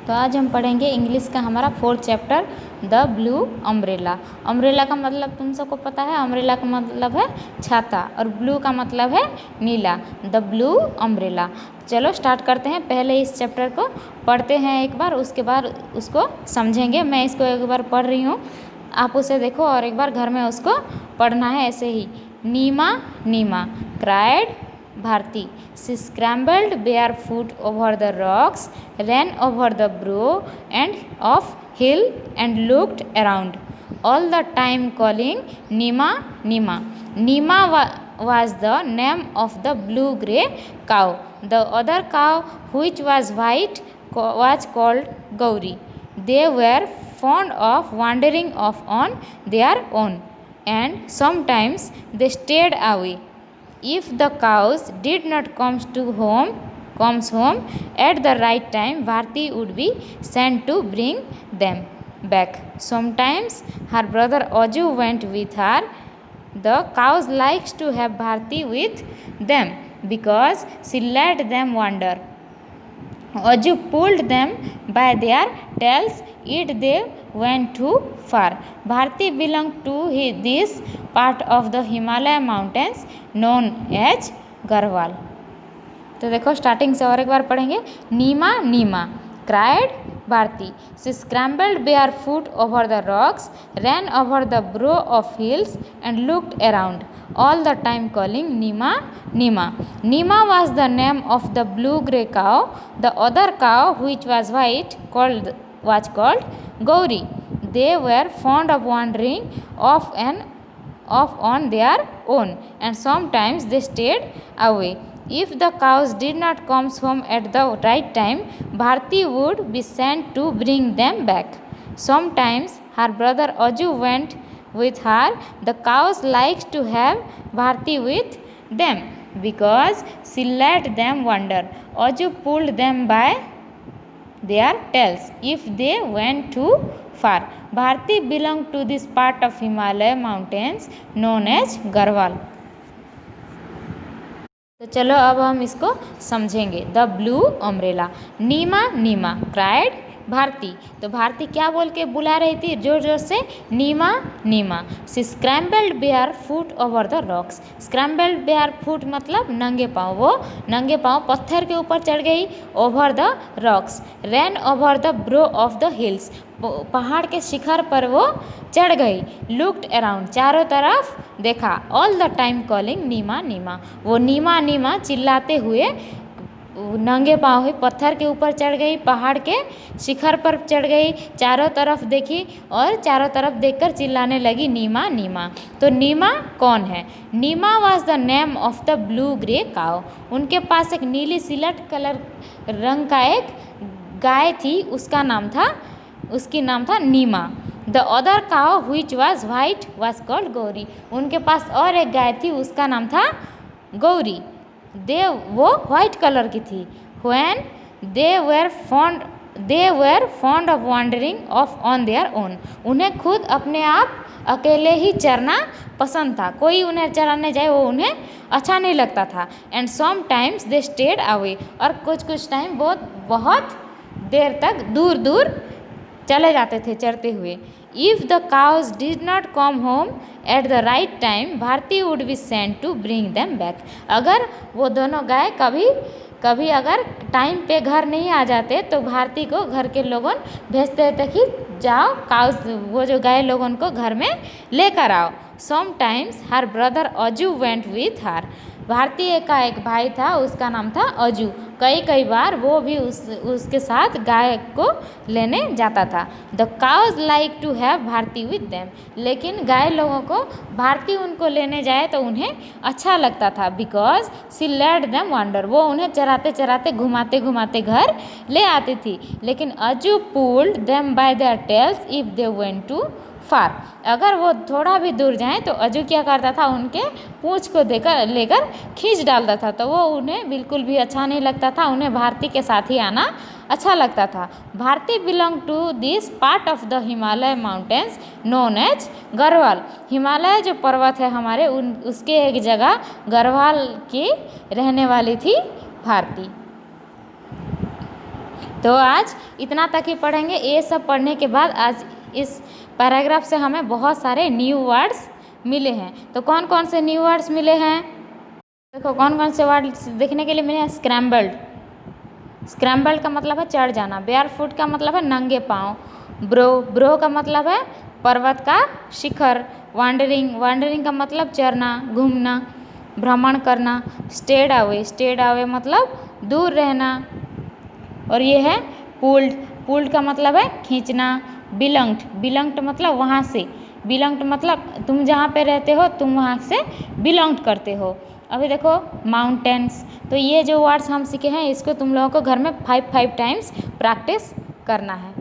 तो आज हम पढ़ेंगे इंग्लिश का हमारा 4th chapter the blue umbrella. Umbrella का मतलब तुम सबको पता है, अम्ब्रेला का मतलब है छाता और ब्लू का मतलब है नीला, द ब्लू अम्ब्रेला। चलो स्टार्ट करते हैं। पहले इस चैप्टर को पढ़ते हैं एक बार, उसके बाद उसको समझेंगे। मैं इसको एक बार पढ़ रही हूँ, आप उसे देखो और एक बार घर में उसको पढ़ना है ऐसे ही। नीमा Neema cried Bharti. She scrambled barefoot over the rocks, ran over the brow and off hill and looked around, all the time calling Nima, Nima. Nima was the name of the blue-grey cow. The other cow, which was white, was called Gauri. They were fond of wandering off on their own, and sometimes they stayed away. If the cows did not comes home at the right time, Bharti would be sent to bring them back. Sometimes her brother Aju went with her. The cows likes to have Bharti with them because she let them wander. Aju pulled them by their tails if they went too far. Bharti belonged to this part of the Himalaya mountains known as Garhwal. तो देखो starting से और एक बार पढ़ेंगे। नीमा नीमा cried Bharti. She scrambled barefoot over the rocks, ran over the brow of hills and looked around, all the time calling Nima, Nima. Nima was the name of the blue-grey cow. The other cow, which was white, was called Gauri. They were fond of wandering off on their own, and sometimes they stayed away. If the cows did not come home at the right time, Bharti would be sent to bring them back. Sometimes her brother Aju went with her. The cows liked to have Bharti with them because she let them wander. Aju pulled them by their tails if they went too far. Bharti belonged to this part of Himalaya mountains known as Garhwal. तो चलो अब हम इसको समझेंगे। The blue umbrella. Neema Neema cried Bharti. तो भारती क्या बोल के बुला रही थी जोर जोर से? Neema Neema. She scrambled barefoot over the rocks. Scrambled barefoot मतलब नंगे पाँव। वो नंगे पाँव पत्थर के ऊपर चढ़ गई। Over the rocks. Rain over the bro of the hills. पहाड़ के शिखर पर वो चढ़ गई। Looked around. चारों तरफ देखा। ऑल द टाइम कॉलिंग नीमा नीमा। वो नीमा नीमा चिल्लाते हुए नंगे पाँव हुई पत्थर के ऊपर चढ़ गई, पहाड़ के शिखर पर चढ़ गई, चारों तरफ देखी और चारों तरफ देखकर चिल्लाने लगी नीमा नीमा। तो नीमा कौन है? Neema was the name of the blue grey cow. उनके पास एक नीली सिलट कलर रंग का एक गाय थी, उसकी नाम था Neema. The other cow which was white was called Gauri. उनके पास और एक गाय थी, उसका नाम था गौरी। वो वाइट कलर की थी। When they were fond of wandering off on their own. उन्हें खुद अपने आप अकेले ही चरना पसंद था। कोई उन्हें चराने जाए वो उन्हें अच्छा नहीं लगता था। And sometimes they stayed away. और कुछ टाइम बहुत देर तक दूर दूर चले जाते थे चरते हुए। If the cows did not come home at the right time, Bharti would be sent to bring them back. अगर वो दोनों गाय कभी अगर टाइम पे घर नहीं आ जाते तो भारती को घर के लोगों भेजते थे कि जाओ काउस, वो जो गाय लोगों को घर में लेकर आओ। Sometimes her brother Aju went with her. Bharti का एक भाई था, उसका नाम था अजू। कई बार वो भी उसके साथ गाय को लेने जाता था। The cows like to have Bharti with them. लेकिन गाय लोगों को भारती उनको लेने जाए तो उन्हें अच्छा लगता था। Because she let them wander. वो उन्हें चराते चराते घुमाते घुमाते घर ले आती थी। लेकिन Aju pulled them by their tails if they went too far. अगर वो थोड़ा भी दूर जाएं तो अजू क्या करता था? उनके पूँछ को लेकर खींच डालता था। तो वो उन्हें बिल्कुल भी अच्छा नहीं लगता था। उन्हें भारती के साथ ही आना अच्छा लगता था। Bharti belong to this part of the Himalaya mountains known as Garhwal. Himalaya जो पर्वत है हमारे उसके एक जगह गढ़वाल की रहने वाली थी भारती। तो आज इतना तक ही पढ़ेंगे। ये सब पढ़ने के बाद आज इस पैराग्राफ से हमें बहुत सारे न्यू वर्ड्स मिले हैं। तो कौन कौन से न्यू वर्ड्स मिले हैं? देखो कौन कौन से वर्ड देखने के लिए मिले हैं। स्क्रैम्बल्ड, स्क्रैम्बल्ड का मतलब है चढ़ जाना। बेयरफुट का मतलब है नंगे पाँव। ब्रो का मतलब है पर्वत का शिखर। वांडरिंग, वांडरिंग का मतलब चरना, घूमना, भ्रमण करना। स्टेड अवे मतलब दूर रहना। और ये है पुल्ड, पुल्ड का मतलब है खींचना। बिलोंग्ड मतलब वहाँ से, बिलोंग्ड मतलब तुम जहाँ पे रहते हो तुम वहाँ से बिलोंग करते हो। अभी देखो माउंटेन्स, तो ये जो वर्ड्स हम सीखे हैं इसको तुम लोगों को घर में 5 टाइम्स प्रैक्टिस करना है।